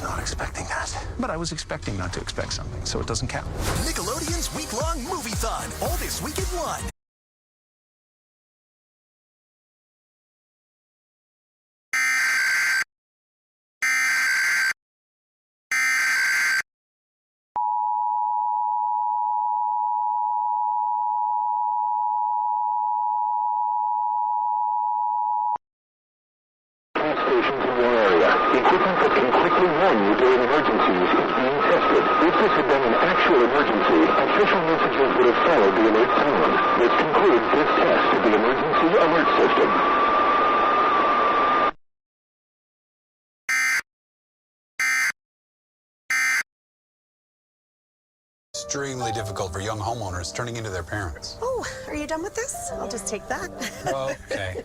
was not expecting that. But I was expecting not to expect something, so it doesn't count. Nickelodeon's week-long movie-thon, all this week at 1. Stations in your area. Equipment that can quickly warn you during emergencies is being tested. If this had been an actual emergency, official messages would have followed the alert tone. This concludes this test of the emergency alert system. Extremely difficult for young homeowners turning into their parents. Oh, are you done with this? I'll just take that. Okay.